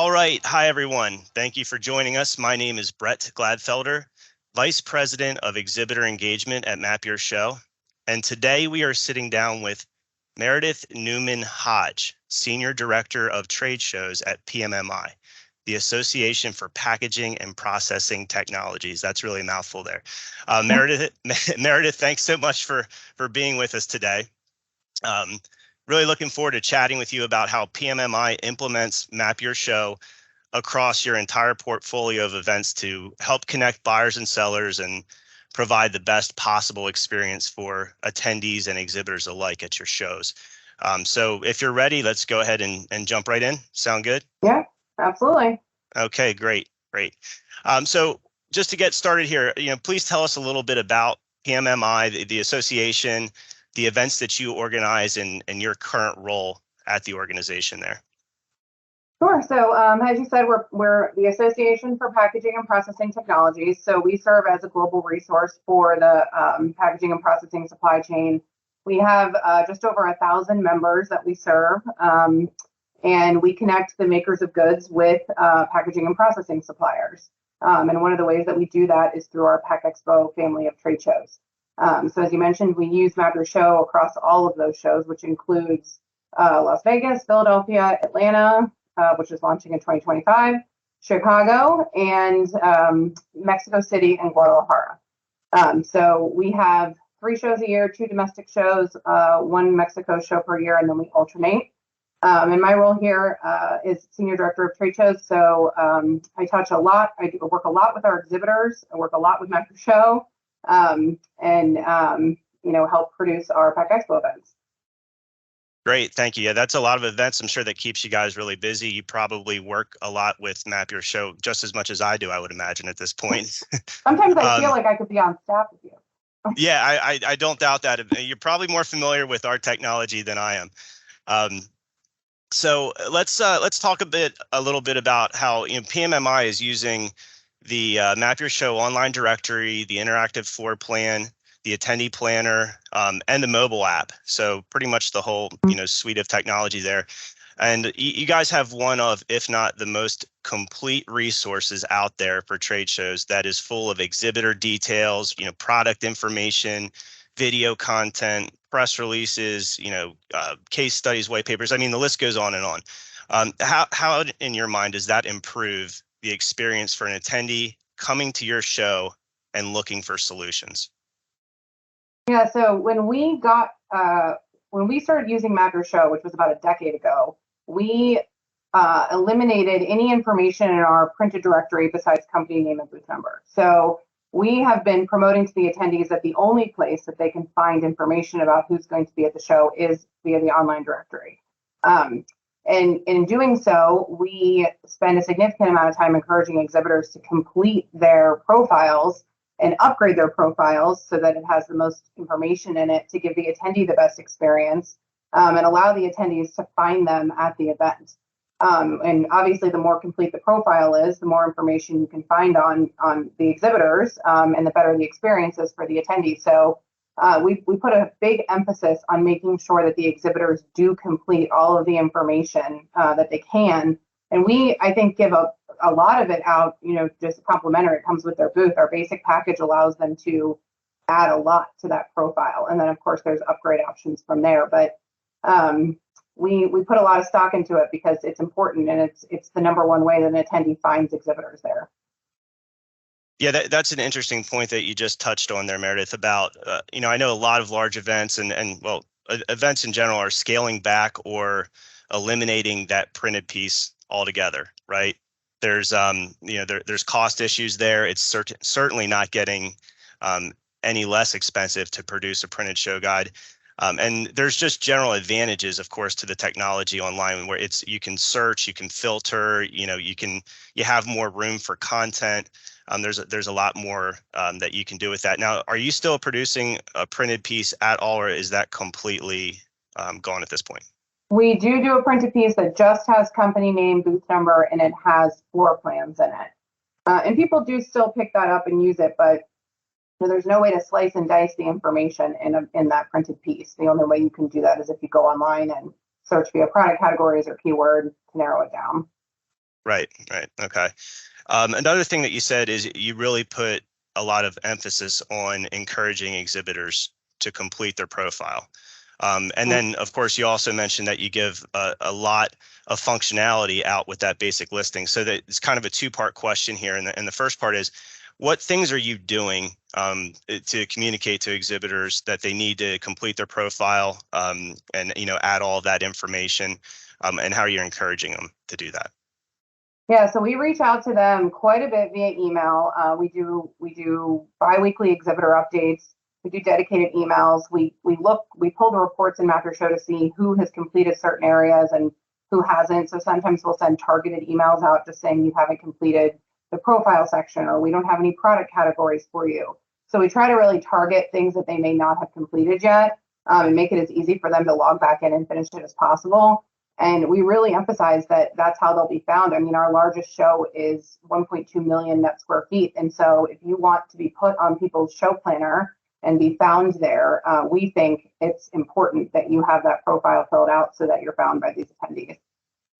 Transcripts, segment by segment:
All right. Hi, everyone. Thank you for joining us. My name is Brett Glatfelter, Vice President of Exhibitor Engagement at Map Your Show. And today we are sitting down with Merideth Newman Hodge, Senior Director of Trade Shows at PMMI, the Association for Packaging and Processing Technologies. That's really a mouthful there. Merideth, thanks so much for being with us today. Really looking forward to chatting with you about how PMMI implements Map Your Show across your entire portfolio of events to help connect buyers and sellers and provide the best possible experience for attendees and exhibitors alike at your shows. So if you're ready, let's go ahead and jump right in. Sound good? Yeah, absolutely. Okay, great. So just to get started here, please tell us a little bit about PMMI, the association, the events that you organize, and your current role at the organization there. Sure. So as you said, we're the Association for Packaging and Processing Technologies. So we serve as a global resource for the packaging and processing supply chain. We have just over 1,000 members that we serve, and we connect the makers of goods with packaging and processing suppliers. And one of the ways that we do that is through our Pack Expo family of trade shows. So as you mentioned, we use Map Your Show across all of those shows, which includes Las Vegas, Philadelphia, Atlanta, which is launching in 2025, Chicago, and Mexico City and Guadalajara. So we have 3 shows a year, 2 domestic shows, 1 Mexico show per year, and then we alternate. And my role here is Senior Director of Trade Shows. So I touch a lot. I work a lot with our exhibitors. I work a lot with Map Your Show. And help produce our Pack Expo events. Great, thank you. Yeah, that's a lot of events. I'm sure that keeps you guys really busy. You probably work a lot with Map Your Show just as much as I do, I would imagine, at this point. Sometimes I feel like I could be on staff with you. Yeah, I don't doubt that. You're probably more familiar with our technology than I am. So let's talk a little bit about how PMMI is using the Map Your Show online directory, the interactive floor plan, the attendee planner, and the mobile app. So pretty much the whole suite of technology there. And you guys have one of, if not the most complete resources out there for trade shows that is full of exhibitor details, product information, video content, press releases, case studies, white papers. I mean, the list goes on and on. How in your mind does that improve the experience for an attendee coming to your show and looking for solutions? Yeah, so when we started using Map Your Show, which was about a decade ago, we eliminated any information in our printed directory besides company name and booth number. So we have been promoting to the attendees that the only place that they can find information about who's going to be at the show is via the online directory. And in doing so, we spend a significant amount of time encouraging exhibitors to complete their profiles and upgrade their profiles so that it has the most information in it to give the attendee the best experience, and allow the attendees to find them at the event. And obviously, the more complete the profile is, the more information you can find on the exhibitors, and the better the experience is for the attendee. So we put a big emphasis on making sure that the exhibitors do complete all of the information that they can. And we, I think, give a lot of it out, just complimentary. It comes with their booth. Our basic package allows them to add a lot to that profile. And then, of course, there's upgrade options from there. But we put a lot of stock into it because it's important, and it's the #1 way that an attendee finds exhibitors there. Yeah, that's an interesting point that you just touched on there, Merideth, about, I know a lot of large events and events in general are scaling back or eliminating that printed piece altogether, right? There's, there's cost issues there. It's certainly not getting any less expensive to produce a printed show guide. And there's just general advantages, of course, to the technology online where you can search, you can filter, you have more room for content. There's a lot more that you can do with that. Now, are you still producing a printed piece at all, or is that completely gone at this point? We do a printed piece that just has company name, booth number, and it has floor plans in it. And people do still pick that up and use it, but there's no way to slice and dice the information in that printed piece. The only way you can do that is if you go online and search via product categories or keyword to narrow it down. Right. Okay. Another thing that you said is you really put a lot of emphasis on encouraging exhibitors to complete their profile. And then, of course, you also mentioned that you give a lot of functionality out with that basic listing. So that it's kind of a two-part question here. And the first part is, what things are you doing to communicate to exhibitors that they need to complete their profile and add all of that information, and how are you encouraging them to do that? Yeah, so we reach out to them quite a bit via email. We do biweekly exhibitor updates. We do dedicated emails. We pull the reports in Macro Show to see who has completed certain areas and who hasn't. So sometimes we'll send targeted emails out just saying you haven't completed the profile section, or we don't have any product categories for you. So we try to really target things that they may not have completed yet, and make it as easy for them to log back in and finish it as possible. And we really emphasize that that's how they'll be found. I mean, our largest show is 1.2 million net square feet. And so if you want to be put on people's show planner and be found there, we think it's important that you have that profile filled out so that you're found by these attendees.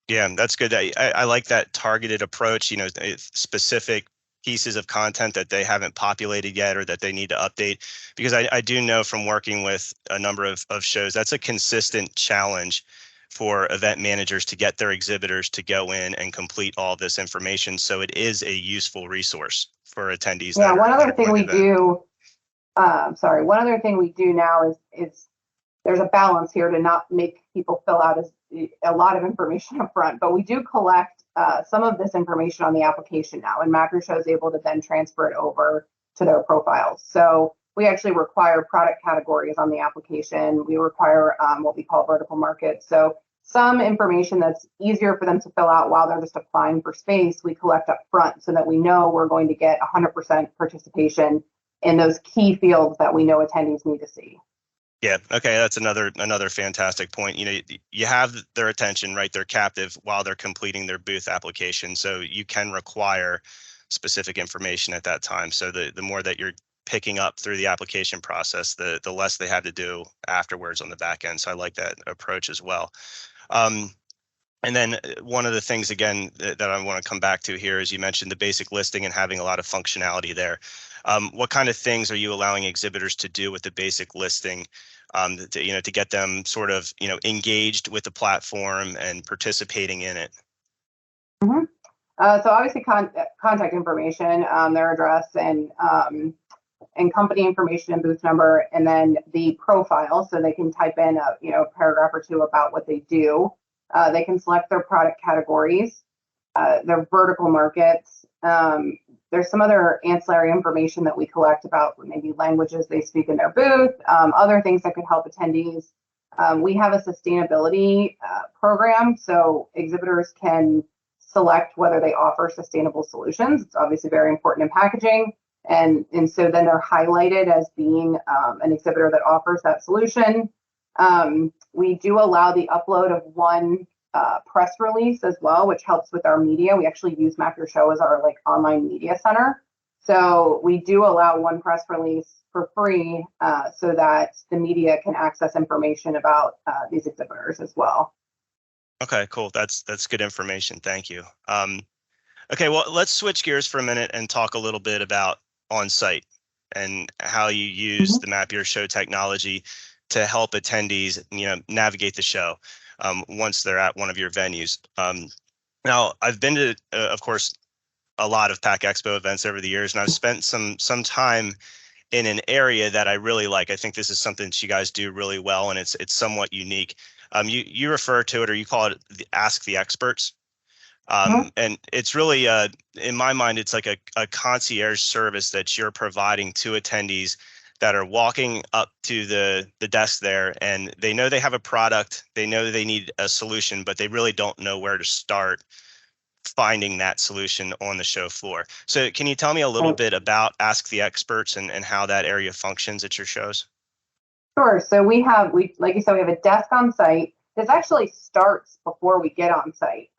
Yeah, that's good. I like that targeted approach, specific pieces of content that they haven't populated yet or that they need to update, because I do know from working with a number of shows, that's a consistent challenge for event managers to get their exhibitors to go in and complete all this information. So it is a useful resource for attendees. Yeah, one other thing we do, one other thing we do now is there's a balance here to not make people fill out a lot of information up front, but we do collect some of this information on the application now, and Macro Show is able to then transfer it over to their profiles. So we actually require product categories on the application. We require what we call vertical markets. So some information that's easier for them to fill out while they're just applying for space, we collect up front so that we know we're going to get 100% participation in those key fields that we know attendees need to see. Yeah. Okay. That's another fantastic point. You have their attention, right? They're captive while they're completing their booth application. So you can require specific information at that time. So the more that you're picking up through the application process, the less they have to do afterwards on the back end. So I like that approach as well. And then one of the things, again, that I want to come back to here is you mentioned the basic listing and having a lot of functionality there. What kind of things are you allowing exhibitors to do with the basic listing to get them sort of, engaged with the platform and participating in it? Mm-hmm. So obviously contact information, their address and company information and booth number, and then the profile, so they can type in a paragraph or two about what they do. They can select their product categories, their vertical markets. There's some other ancillary information that we collect about maybe languages they speak in their booth, other things that could help attendees. We have a sustainability program, so exhibitors can select whether they offer sustainable solutions. It's obviously very important in packaging. And so then they're highlighted as being an exhibitor that offers that solution. We do allow the upload of one press release as well, which helps with our media. We actually use Macro Show as our online media center. So we do allow one press release for free so that the media can access information about these exhibitors as well. Okay, cool. That's good information. Thank you. Okay, well, let's switch gears for a minute and talk a little bit about on-site and how you use the Map Your Show technology to help attendees, navigate the show once they're at one of your venues. Now, I've been to, of course, a lot of PAC Expo events over the years, and I've spent some time in an area that I really like. I think this is something that you guys do really well, and it's somewhat unique. You refer to it, or you call it Ask the Experts. And it's really, in my mind, it's like a concierge service that you're providing to attendees that are walking up to the desk there, and they know they have a product, they know they need a solution, but they really don't know where to start finding that solution on the show floor. So can you tell me a little bit about Ask the Experts and how that area functions at your shows? Sure. So like you said, we have a desk on site. This actually starts before we get on site.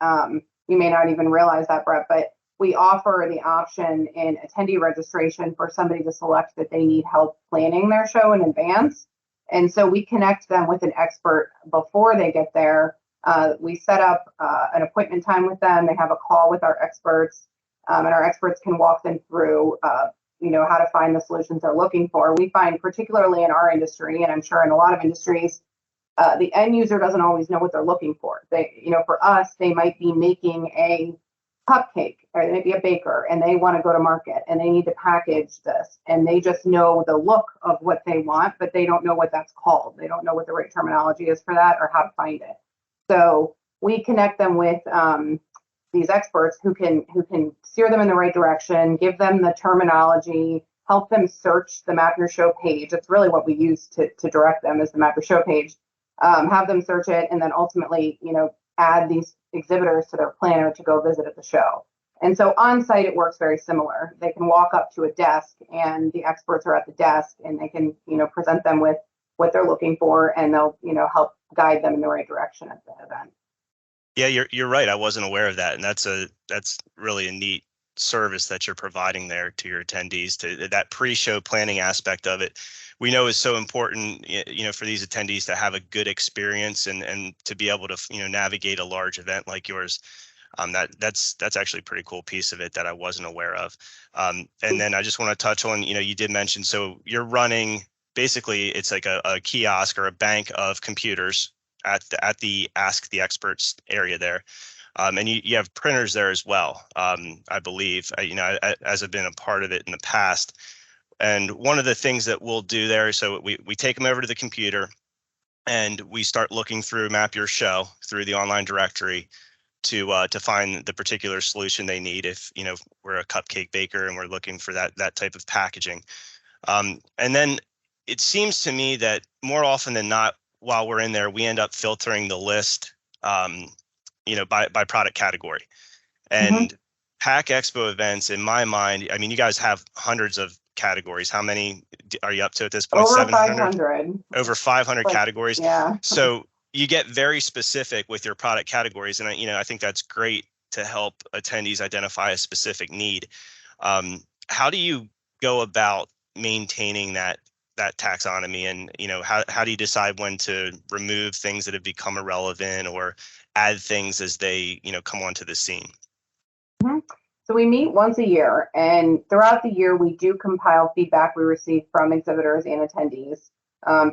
You may not even realize that, Brett, but we offer the option in attendee registration for somebody to select that they need help planning their show in advance. And so we connect them with an expert before they get there We set up an appointment time with them. They have a call with our experts, and our experts can walk them through, how to find the solutions they're looking for. We find, particularly in our industry, and I'm sure in a lot of industries, the end user doesn't always know what they're looking for. For us, they might be making a cupcake, or they might be a baker, and they want to go to market, and they need to package this, and they just know the look of what they want, but they don't know what that's called. They don't know what the right terminology is for that or how to find it. So we connect them with these experts who can steer them in the right direction, give them the terminology, help them search the Map Your Show page. That's really what we use to direct them, is the Map Your Show page. Have them search it, and then ultimately, add these exhibitors to their planner to go visit at the show. And so on site, it works very similar. They can walk up to a desk, and the experts are at the desk, and they can, present them with what they're looking for, and they'll, help guide them in the right direction at the event. Yeah, you're right. I wasn't aware of that, and that's really a neat service that you're providing there to your attendees. To that pre-show planning aspect of it, we know is so important, for these attendees to have a good experience and to be able to navigate a large event like yours. That's actually a pretty cool piece of it that I wasn't aware of. And then I just want to touch on, you did mention, so you're running, basically it's like a kiosk or a bank of computers at the Ask the Experts area there. And you have printers there as well, I believe, as I've been a part of it in the past. And one of the things that we'll do there, so we take them over to the computer, and we start looking through Map Your Show through the online directory to find the particular solution they need. If we're a cupcake baker and we're looking for that type of packaging, and then it seems to me that more often than not, while we're in there, we end up filtering the list, by product category. And Pack Expo events, in my mind, I mean, you guys have hundreds of categories. How many are you up to at this point? Over 500. Over 500 categories. Yeah. So you get very specific with your product categories, and I think that's great to help attendees identify a specific need. How do you go about maintaining that taxonomy, and how do you decide when to remove things that have become irrelevant or add things as they come onto the scene? So we meet once a year, and throughout the year we do compile feedback we receive from exhibitors and attendees,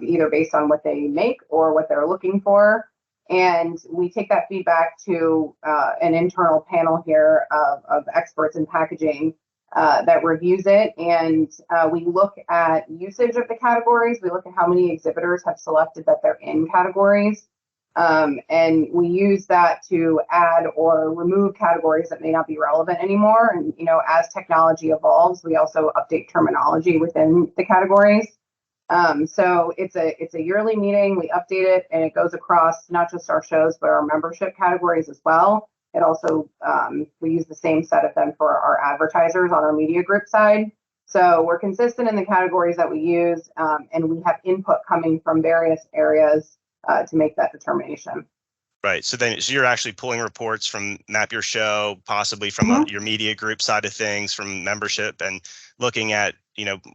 either based on what they make or what they're looking for. And we take that feedback to an internal panel here of experts in packaging that reviews it. And we look at usage of the categories. We look at how many exhibitors have selected that they're in categories. And we use that to add or remove categories that may not be relevant anymore. And, as technology evolves, we also update terminology within the categories. So it's a yearly meeting. We update it, and it goes across not just our shows, but our membership categories as well. It also, we use the same set of them for our advertisers on our media group side. So we're consistent in the categories that we use, and we have input coming from various areas to make that determination. Right. So you're actually pulling reports from Map Your Show, possibly from your media group side of things, from membership, and looking at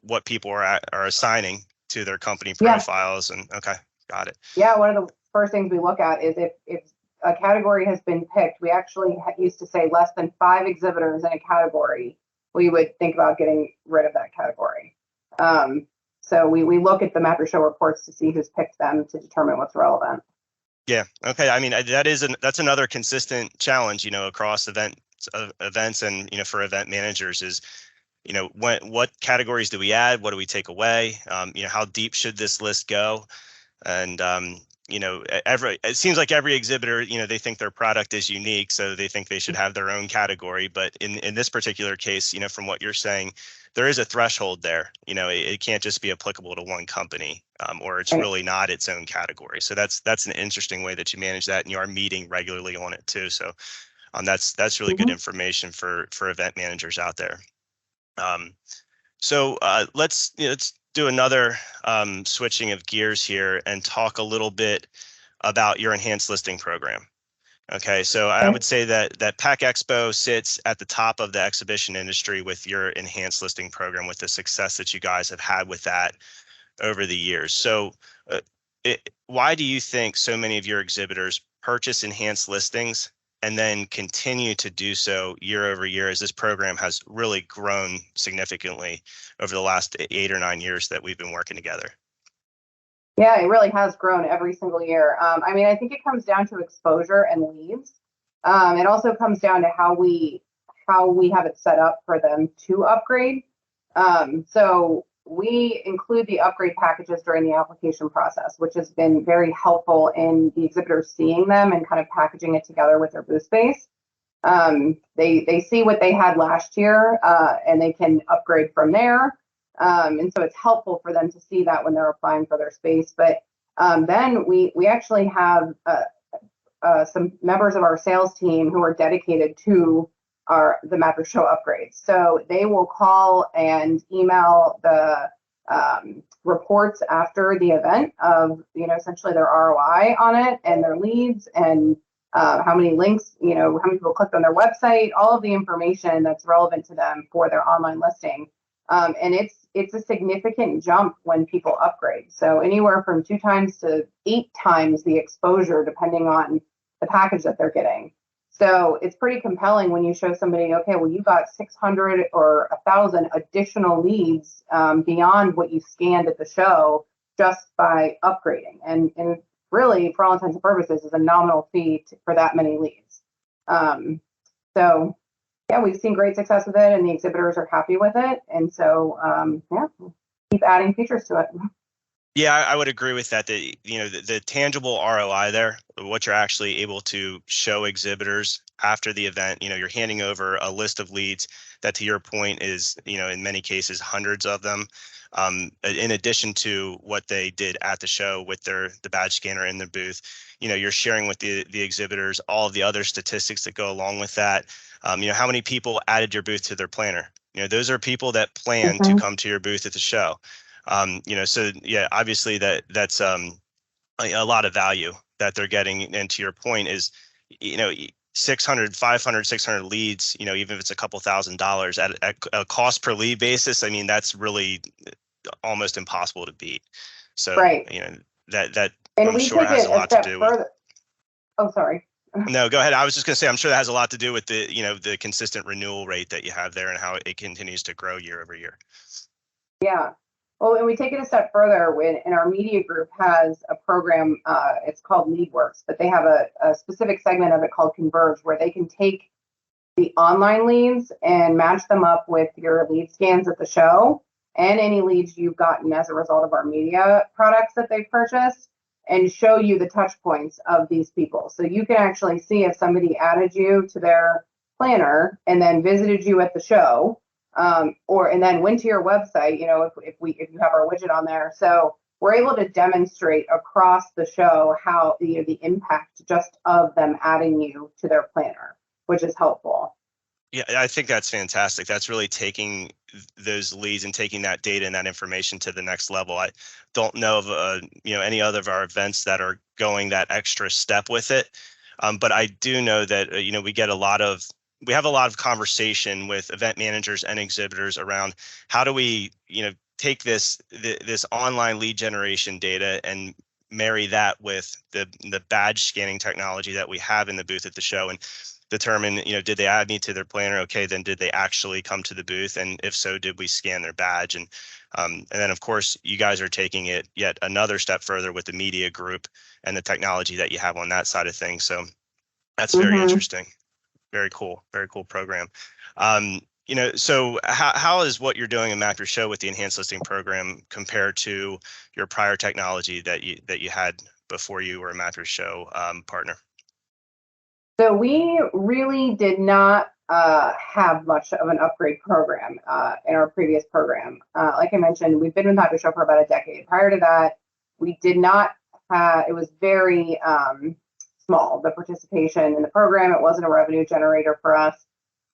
what people are assigning to their company profiles. And okay, got it. Yeah, one of the first things we look at is if a category has been picked. We actually used to say less than 5 exhibitors in a category, we would think about getting rid of that category. So we look at the Map Your Show reports to see who's picked them to determine what's relevant. Yeah. Okay. I mean, that's another consistent challenge, across events and, for event managers is, what categories do we add? What do we take away? How deep should this list go? And, it seems like every exhibitor, they think their product is unique, so they think they should have their own category. But in this particular case, from what you're saying, there is a threshold there. It can't just be applicable to one company, or it's really not its own category. So that's an interesting way that you manage that, and you are meeting regularly on it too. So that's really good information for event managers out there. So let's do another switching of gears here and talk a little bit about your enhanced listing program. Okay, so I would say that Pack Expo sits at the top of the exhibition industry with your enhanced listing program, with the success that you guys have had with that over the years. So why do you think so many of your exhibitors purchase enhanced listings and then continue to do so year over year, as this program has really grown significantly over the last 8 or 9 years that we've been working together? Yeah, it really has grown every single year. I mean, I think it comes down to exposure and leads. It also comes down to how we have it set up for them to upgrade. So we include the upgrade packages during the application process, which has been very helpful in the exhibitors seeing them and kind of packaging it together with their booth space. They see what they had last year, and they can upgrade from there. And so it's helpful for them to see that when they're applying for their space. But then we actually have some members of our sales team who are dedicated to the Mattress Show upgrades. So they will call and email the reports after the event of, essentially their ROI on it and their leads and how many links, how many people clicked on their website, all of the information that's relevant to them for their online listing. And it's a significant jump when people upgrade. So anywhere from 2 times to 8 times the exposure, depending on the package that they're getting. So it's pretty compelling when you show somebody, okay, well, you got 600 or 1,000 additional leads beyond what you scanned at the show just by upgrading. And really, for all intents and purposes, is a nominal fee for that many leads. So yeah, we've seen great success with it, and the exhibitors are happy with it. And so, yeah, keep adding features to it. Yeah, I would agree with that. The tangible ROI there, what you're actually able to show exhibitors after the event, you're handing over a list of leads that, to your point, is, in many cases, hundreds of them. In addition to what they did at the show with the badge scanner in the booth, you're sharing with the exhibitors all of the other statistics that go along with that. How many people added your booth to their planner? Those are people that plan to come to your booth at the show. So yeah, obviously that's a lot of value that they're getting. And to your point is, 600, 500, 600 leads, even if it's a couple $1,000s at a cost per lead basis, I mean, that's really almost impossible to beat. So, right. That and I'm we sure take has it a lot to do with. Oh, sorry. No, go ahead. I was just going to say, I'm sure that has a lot to do with the consistent renewal rate that you have there and how it continues to grow year over year. Yeah. Well, and we take it a step further and our media group has a program, it's called LeadWorks, but they have a specific segment of it called Converge, where they can take the online leads and match them up with your lead scans at the show and any leads you've gotten as a result of our media products that they've purchased, and show you the touch points of these people. So you can actually see if somebody added you to their planner and then visited you at the show, and then went to your website, if you have our widget on there. So we're able to demonstrate across the show how the impact just of them adding you to their planner, which is helpful. Yeah, I think that's fantastic. That's really taking those leads and taking that data and that information to the next level. I don't know of any other of our events that are going that extra step with it, but I do know that we have a lot of conversation with event managers and exhibitors around how do we take this online lead generation data and marry that with the badge scanning technology that we have in the booth at the show and determine, did they add me to their planner? Okay, then did they actually come to the booth? And if so, did we scan their badge? And then, of course, you guys are taking it yet another step further with the media group and the technology that you have on that side of things. So that's very interesting. Very cool program. So how is what you're doing in Mattress Show with the enhanced listing program compared to your prior technology that you had before you were a Mattress Show partner? So we really did not have much of an upgrade program in our previous program. Like I mentioned, we've been with Mattress Show for about a decade. Prior to that, we did not have, it was very small, the participation in the program. It wasn't a revenue generator for us.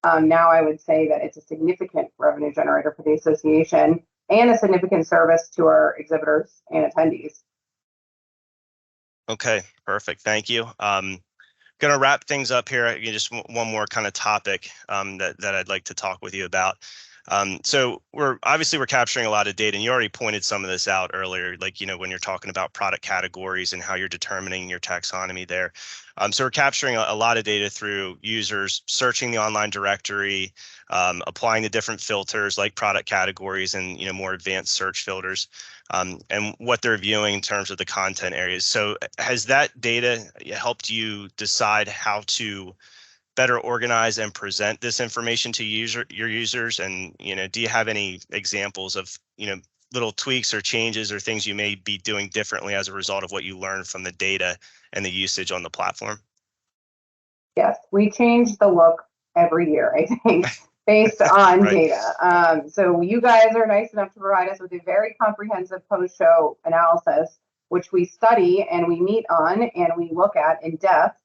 Now I would say that it's a significant revenue generator for the association and a significant service to our exhibitors and attendees. Okay, perfect. Thank you. Going to wrap things up here. Just one more kind of topic that I'd like to talk with you about. So we're capturing a lot of data, and you already pointed some of this out earlier, like, when you're talking about product categories and how you're determining your taxonomy there. So we're capturing a lot of data through users searching the online directory, applying the different filters like product categories and more advanced search filters, and what they're viewing in terms of the content areas. So has that data helped you decide how to better organize and present this information to your users? And do you have any examples of little tweaks or changes or things you may be doing differently as a result of what you learned from the data and the usage on the platform? Yes, we change the look every year, I think, based on Right. data. So you guys are nice enough to provide us with a very comprehensive post-show analysis, which we study and we meet on and we look at in depth.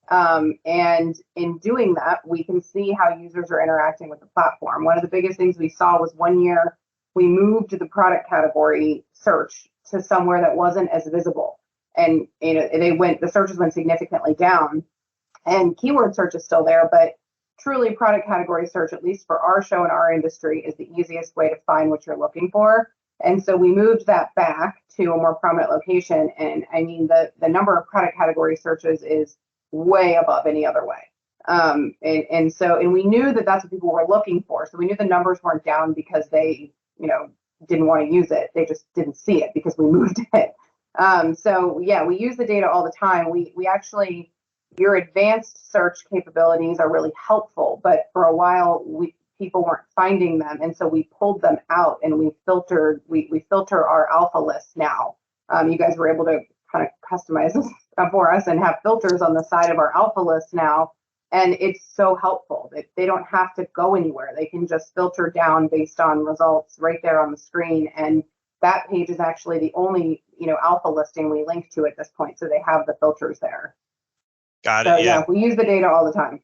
And in doing that, we can see how users are interacting with the platform. One of the biggest things we saw was one year we moved the product category search to somewhere that wasn't as visible. And the searches went significantly down. And keyword search is still there, but truly product category search, at least for our show and our industry, is the easiest way to find what you're looking for. And so we moved that back to a more prominent location. And I mean, the number of product category searches is way above any other way. And we knew that that's what people were looking for. So we knew the numbers weren't down because they, didn't want to use it. They just didn't see it because we moved it. So yeah, we use the data all the time. We actually, your advanced search capabilities are really helpful, but for a while people weren't finding them, and so we pulled them out and we filter our alpha list now. You guys were able to kind of customize this for us and have filters on the side of our alpha list now, and it's so helpful. They don't have to go anywhere. They can just filter down based on results right there on the screen, and that page is actually the only alpha listing we link to at this point, so they have the filters there. Got So it. Yeah. we use the data all the time.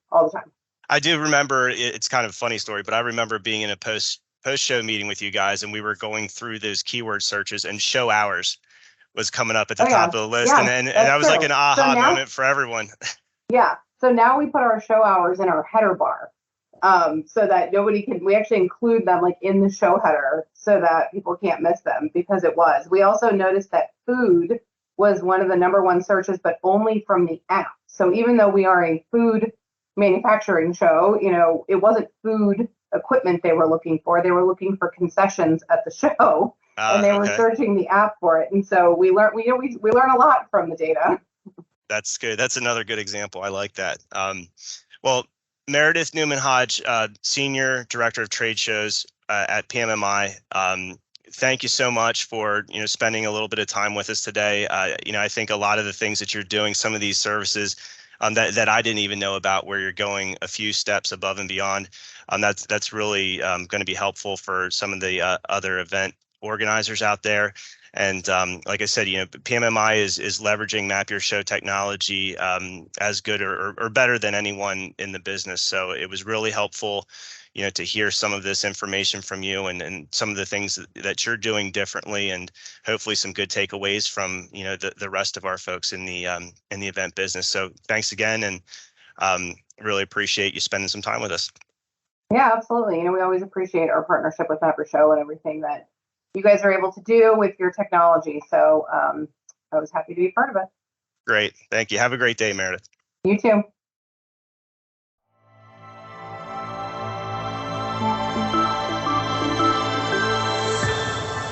I do remember, it's kind of a funny story, but I remember being in a post-show meeting with you guys, and we were going through those keyword searches, and show hours was coming up at the top of the list. Yeah, and that was true. Like an aha moment for everyone. Yeah. So now we put our show hours in our header bar, so that we actually include them like in the show header so that people can't miss them, because we also noticed that food was one of the number one searches, but only from the app. So even though we are a food manufacturing show, it wasn't food equipment they were looking for. They were looking for concessions at the show, and they were searching the app for it. And so we learn a lot from the data. That's good. That's another good example. I like that. Well, Merideth Newman Hodge, Senior Director of Trade Shows at PMMI. Thank you so much for spending a little bit of time with us today. I think a lot of the things that you're doing, some of these services that I didn't even know about, where you're going a few steps above and beyond, that's really going to be helpful for some of the other event organizers out there. And like I said, PMMI is leveraging Map Your Show technology as good or better than anyone in the business. So it was really helpful, to hear some of this information from you and some of the things that you're doing differently, and hopefully some good takeaways from the rest of our folks in the event business. So thanks again, and really appreciate you spending some time with us. Yeah, absolutely. We always appreciate our partnership with Map Your Show and everything that you guys are able to do with your technology. So I was happy to be part of it. Great. Thank you. Have a great day, Merideth. You too.